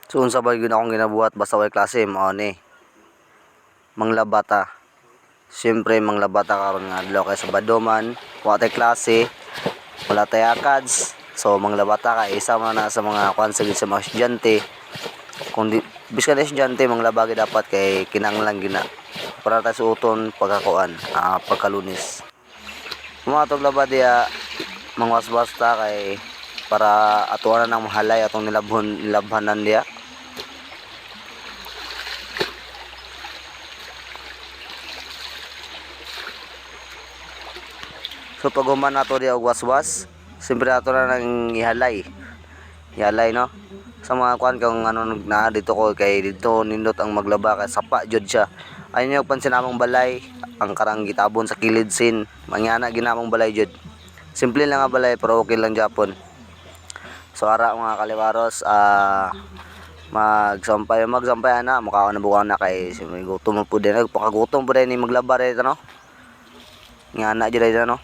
So unsa ba gyud akong ginabuhat basta way klase mao ni manglabata. Siyempre manglabata karon nga adlaw kay Sabado man, wa tay klase, wala tay akads. So manglabata ka isa man na sa mga kuan sa mga estudyante. Kung di bisan estudyante manglaba gyud dapat kay kinahanglan gina para ta suoton pagkakuan, pagkalunes. Kumatog laba diya mangwas-was ta kay para atuan nang mahalay atong nilabhanan diya. So pag human nato diya og waswas, siyempre ato na nang ihalay. Ihalay no. Sa mga kuan kung ano na dito ko kay dito nindot ang maglaba kay sapa jud siya. Ayun yung pansin namong balay, ang karang gitabon sa kilid sin. Mangyana ginamong balay jud. Simple lang nga balay pero okay lang Japon. So ara mga kaliwaros, magsampay ana mukha na buwan na kay gutom po din nagpakagutom po din ni maglaba dito no. Nga na jud no.